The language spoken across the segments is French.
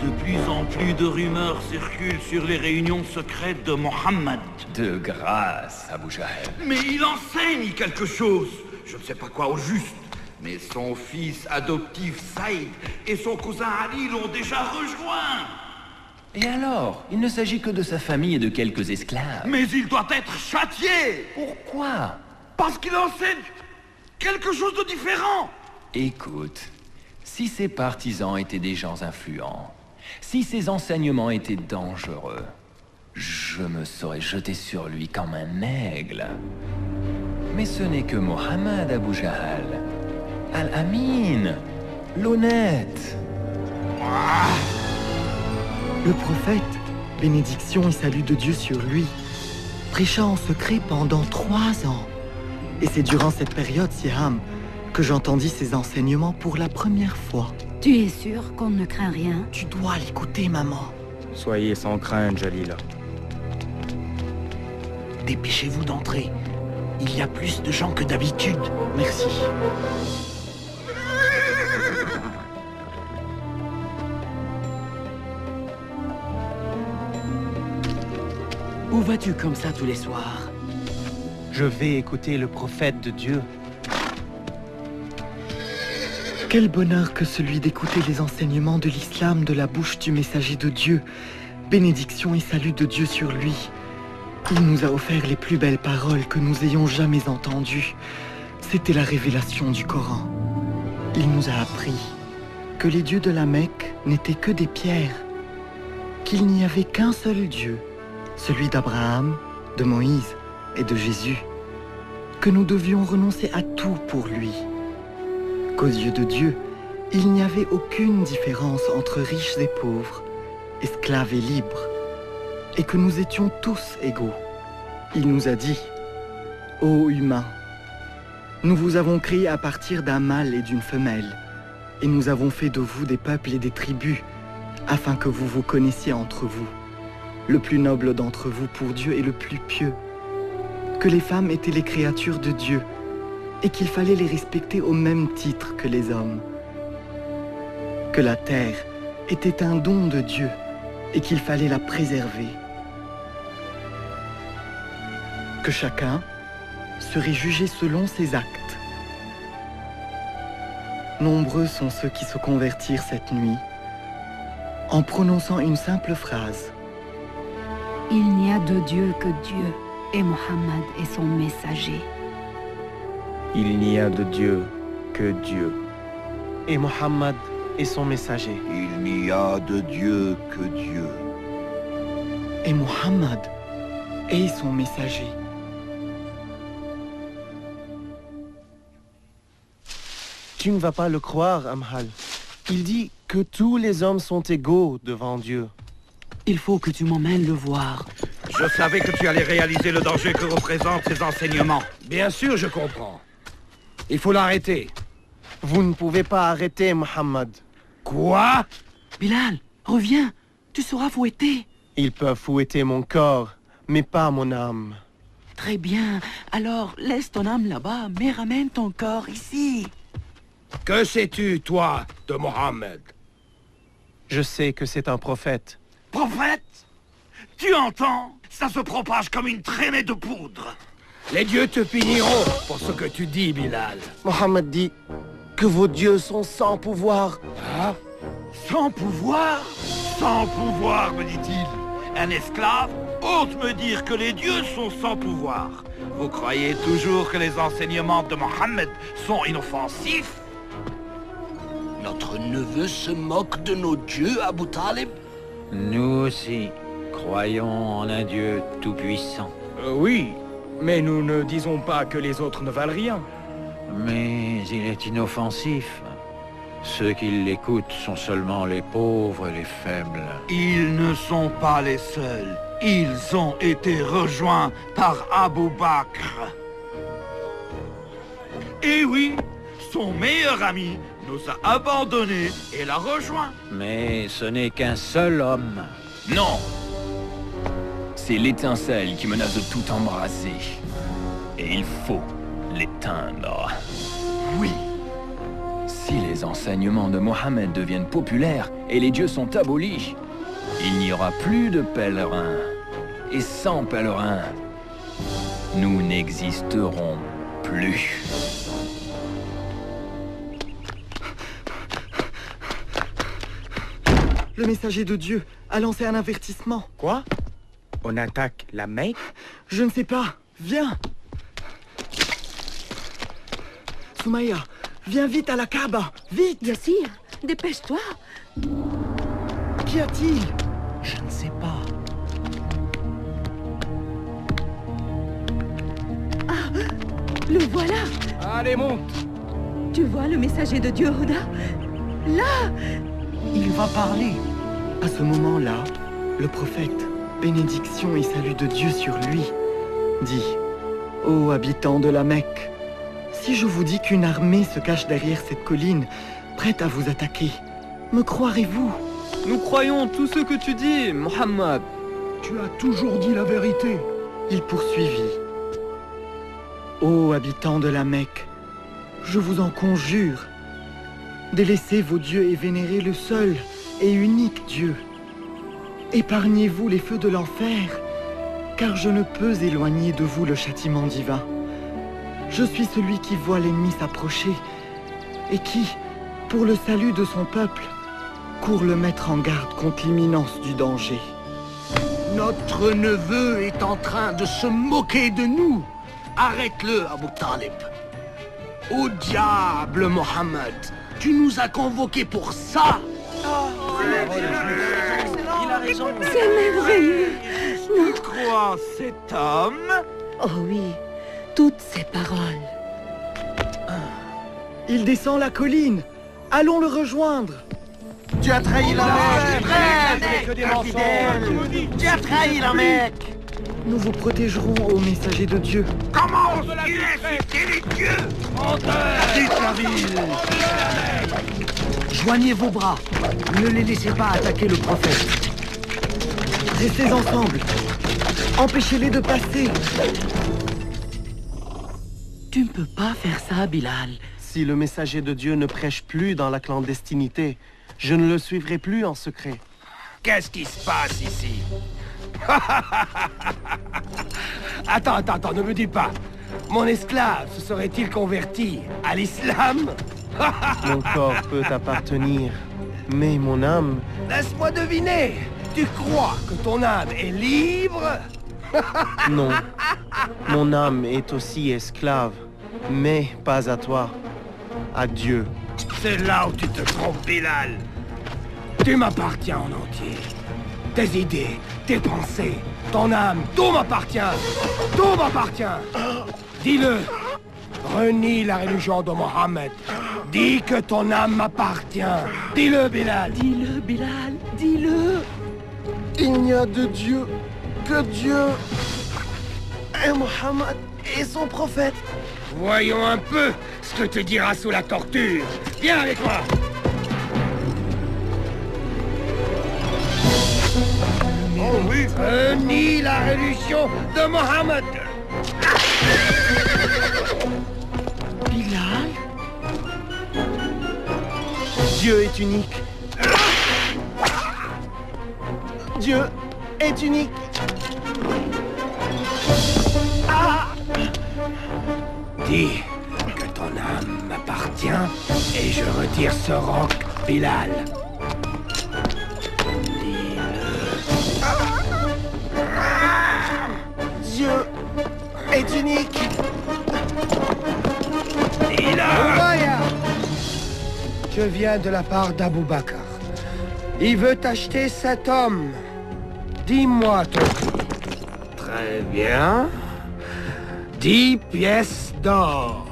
De plus en plus de rumeurs circulent sur les réunions secrètes de Mohammed. De grâce, Abu Jahl. Mais il enseigne quelque chose. Je ne sais pas quoi au juste. Mais son fils adoptif Saïd et son cousin Ali l'ont déjà rejoint. Et alors? Il ne s'agit que de sa famille et de quelques esclaves. Mais il doit être châtié. Pourquoi? Parce qu'il enseigne quelque chose de différent. Écoute, si ses partisans étaient des gens influents, si ses enseignements étaient dangereux, je me serais jeté sur lui comme un aigle. Mais ce n'est que Mohammed, Abu Jahl. Al-Amin, l'honnête. Le prophète, bénédiction et salut de Dieu sur lui, prêcha en secret pendant 3 ans. Et c'est durant cette période, Siham, que j'entendis ses enseignements pour la première fois. Tu es sûr qu'on ne craint rien? Tu dois l'écouter, maman. Soyez sans crainte, Jalila. Dépêchez-vous d'entrer. Il y a plus de gens que d'habitude. Merci. Où vas-tu comme ça tous les soirs? Je vais écouter le prophète de Dieu. Quel bonheur que celui d'écouter les enseignements de l'islam de la bouche du messager de Dieu. Bénédiction et salut de Dieu sur lui. Il nous a offert les plus belles paroles que nous ayons jamais entendues. C'était la révélation du Coran. Il nous a appris que les dieux de la Mecque n'étaient que des pierres, qu'il n'y avait qu'un seul Dieu, celui d'Abraham, de Moïse et de Jésus, que nous devions renoncer à tout pour lui, qu'aux yeux de Dieu, il n'y avait aucune différence entre riches et pauvres, esclaves et libres, et que nous étions tous égaux. Il nous a dit, « Ô humains, nous vous avons créés à partir d'un mâle et d'une femelle, et nous avons fait de vous des peuples et des tribus, afin que vous vous connaissiez entre vous. Le plus noble d'entre vous pour Dieu est le plus pieux, que les femmes étaient les créatures de Dieu, et qu'il fallait les respecter au même titre que les hommes, que la terre était un don de Dieu, et qu'il fallait la préserver, que chacun serait jugé selon ses actes. Nombreux sont ceux qui se convertirent cette nuit, en prononçant une simple phrase. Il n'y a de Dieu que Dieu, et Mohammed est son messager. Il n'y a de Dieu que Dieu. Et Mohammed est son messager. Il n'y a de Dieu que Dieu. Et Mohammed est son messager. Tu ne vas pas le croire, Amhal. Il dit que tous les hommes sont égaux devant Dieu. Il faut que tu m'emmènes le voir. Je savais que tu allais réaliser le danger que représentent ces enseignements. Bien sûr, je comprends. Il faut l'arrêter. Vous ne pouvez pas arrêter, Mohammed. Quoi? Bilal, reviens. Tu seras fouetté. Ils peuvent fouetter mon corps, mais pas mon âme. Très bien. Alors, laisse ton âme là-bas, mais ramène ton corps ici. Que sais-tu, toi, de Mohammed? Je sais que c'est un prophète. Prophète? Tu entends? Ça se propage comme une traînée de poudre. Les dieux te puniront pour ce que tu dis, Bilal. Mohammed dit que vos dieux sont sans pouvoir. Hein? Sans pouvoir? Sans pouvoir, me dit-il. Un esclave ose me dire que les dieux sont sans pouvoir. Vous croyez toujours que les enseignements de Mohammed sont inoffensifs? Notre neveu se moque de nos dieux, Abu Talib? Nous aussi, croyons en un Dieu tout-puissant. Oui, mais nous ne disons pas que les autres ne valent rien. Mais il est inoffensif. Ceux qui l'écoutent sont seulement les pauvres et les faibles. Ils ne sont pas les seuls. Ils ont été rejoints par Abu Bakr. Et oui, son meilleur ami nous a abandonnés et l'a rejoint. Mais ce n'est qu'un seul homme. Non! C'est l'étincelle qui menace de tout embraser. Et il faut l'éteindre. Oui. Si les les enseignements de Mohammed deviennent populaires et les dieux sont abolis, il n'y aura plus de pèlerins. Et sans pèlerins, nous n'existerons plus. Le messager de Dieu a lancé un avertissement. Quoi? On attaque la Mecque? Je ne sais pas. Viens. Soumaïa, viens vite à la Kaaba. Vite. Yassir, dépêche-toi. Qu'y a-t-il? Je ne sais pas. Le voilà. Allez, monte! Tu vois le messager de Dieu, Huda? Là. Il va parler. À ce moment-là, le prophète, bénédiction et salut de Dieu sur lui, dit: Ô habitants de la Mecque, si je vous dis qu'une armée se cache derrière cette colline, prête à vous attaquer, me croirez-vous? Nous croyons tout ce que tu dis, Mohammed. Tu as toujours dit la vérité. Il poursuivit: Ô habitants de la Mecque, je vous en conjure, délaissez vos dieux et vénérez le seul et unique Dieu. Épargnez-vous les feux de l'enfer, car je ne peux éloigner de vous le châtiment divin. Je suis celui qui voit l'ennemi s'approcher et qui, pour le salut de son peuple, court le mettre en garde contre l'imminence du danger. Notre neveu est en train de se moquer de nous. Arrête-le, Abu Talib. Au diable, Mohammed. Tu nous as convoqués pour ça. C'est merveilleux. Tu crois cet homme? Oh oui, toutes ces paroles. Il descend la colline. Allons le rejoindre. Tu as trahi la Mecque. Tu as trahi la Mecque. Nous vous protégerons, ô messager de Dieu. Comment oses-tu insulter les dieux? Quitte la ville. Joignez vos bras. Ne les laissez pas attaquer le prophète. Restez ensemble. Empêchez-les de passer. Tu ne peux pas faire ça, Bilal. Si le messager de Dieu ne prêche plus dans la clandestinité, je ne le suivrai plus en secret. Qu'est-ce qui se passe ici? Attends, ne me dis pas. Mon esclave se serait-il converti à l'islam? Mon corps peut t'appartenir, mais mon âme... Laisse-moi deviner. Tu crois que ton âme est libre? Non. Mon âme est aussi esclave, mais pas à toi. À Dieu. C'est là où tu te trompes, Bilal. Tu m'appartiens en entier. Tes idées, tes pensées, ton âme, tout m'appartient. Tout m'appartient. Dis-le. Renie la religion de Mohammed. Dis que ton âme m'appartient. Dis-le, Bilal. Dis-le, Bilal. Dis-le. Il n'y a de Dieu que Dieu. Et Mohammed et son prophète. Voyons un peu ce que te dira sous la torture. Viens avec moi. Oh oui. Renie la religion de Mohammed. Bilal. Dieu est unique. Dieu est unique. Dis que ton âme m'appartient et je retire ce roc, Bilal. Dieu est unique. Je viens de la part d'Abou Bakr. Il veut acheter cet homme. Dis-moi ton prix. Très bien. 10 pièces d'or.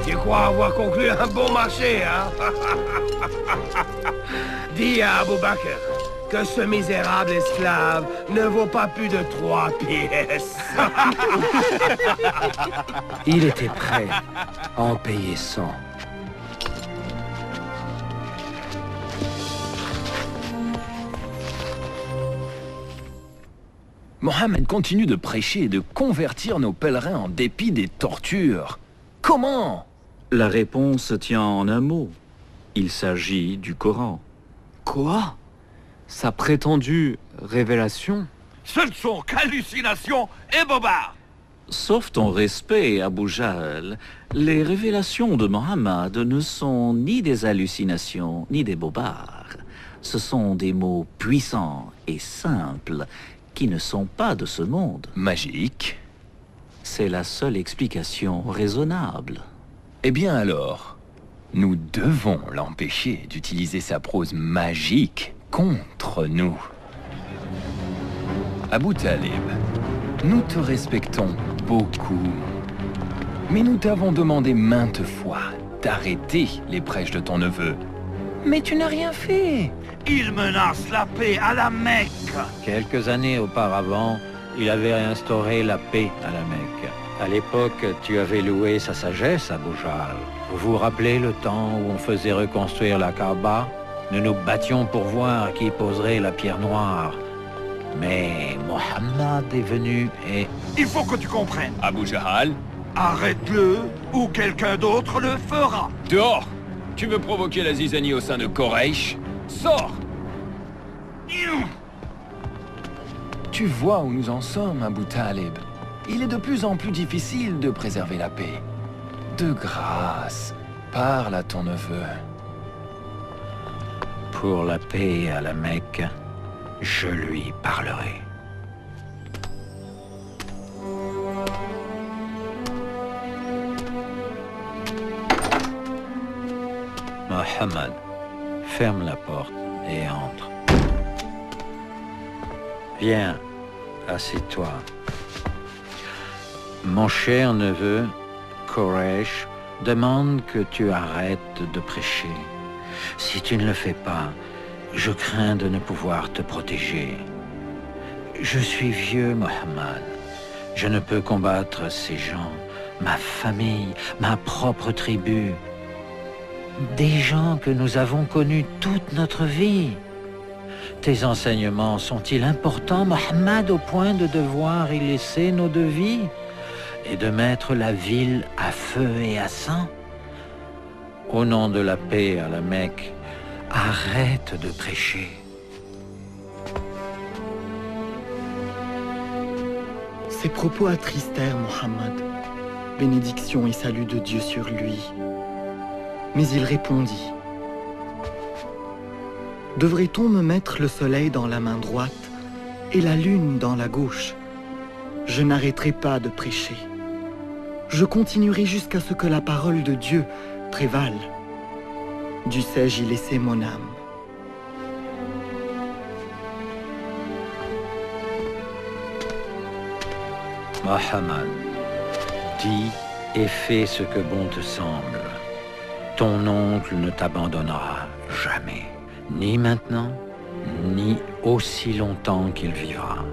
Tu crois avoir conclu un bon marché, hein? Dis à Abou Bakr que ce misérable esclave ne vaut pas plus de 3 pièces. Il était prêt à en payer 100. Mohammed continue de prêcher et de convertir nos pèlerins en dépit des tortures. Comment? La réponse tient en un mot. Il s'agit du Coran. Quoi? Sa prétendue révélation? Ce ne sont qu'hallucinations et bobards. Sauf ton respect, Abu Jahl, les révélations de Mohammed ne sont ni des hallucinations, ni des bobards. Ce sont des mots puissants et simples qui ne sont pas de ce monde. Magique? C'est la seule explication raisonnable. Eh bien alors, nous devons l'empêcher d'utiliser sa prose magique contre nous. Abu Talib, nous te respectons beaucoup. Mais nous t'avons demandé maintes fois d'arrêter les prêches de ton neveu. Mais tu n'as rien fait. Il menace la paix à la Mecque. Quelques années auparavant, il avait réinstauré la paix à la Mecque. À l'époque, tu avais loué sa sagesse, Abu Jahl. Vous vous rappelez le temps où on faisait reconstruire la Kaaba? Nous nous battions pour voir qui poserait la pierre noire. Mais Mohammed est venu et... Il faut que tu comprennes. Abu Jahl, Arrête-le, ou quelqu'un d'autre le fera. dehors! Tu veux provoquer la zizanie au sein de Quraysh? Sors! Tu vois où nous en sommes, Abu Talib. Il est de plus en plus difficile de préserver la paix. De grâce, parle à ton neveu. Pour la paix à la Mecque, je lui parlerai. Mohammed, ferme la porte et entre. Viens, assieds-toi. Mon cher neveu, Quraysh, demande que tu arrêtes de prêcher. Si tu ne le fais pas, je crains de ne pouvoir te protéger. Je suis vieux, Mohammed. Je ne peux combattre ces gens, ma famille, ma propre tribu. Des gens que nous avons connus toute notre vie. Tes enseignements sont-ils importants, Mohammed, au point de devoir y laisser nos deux vies et de mettre la ville à feu et à sang? Au nom de la paix à la Mecque, arrête de prêcher. Ces propos attristèrent Mohammed. Bénédiction et salut de Dieu sur lui. Mais il répondit: devrait-on me mettre le soleil dans la main droite et la lune dans la gauche? Je n'arrêterai pas de prêcher. Je continuerai jusqu'à ce que la parole de Dieu prévale. Dussé-je y laisser mon âme? Mohammed, dis et fais ce que bon te semble. Ton oncle ne t'abandonnera jamais, ni maintenant, ni aussi longtemps qu'il vivra.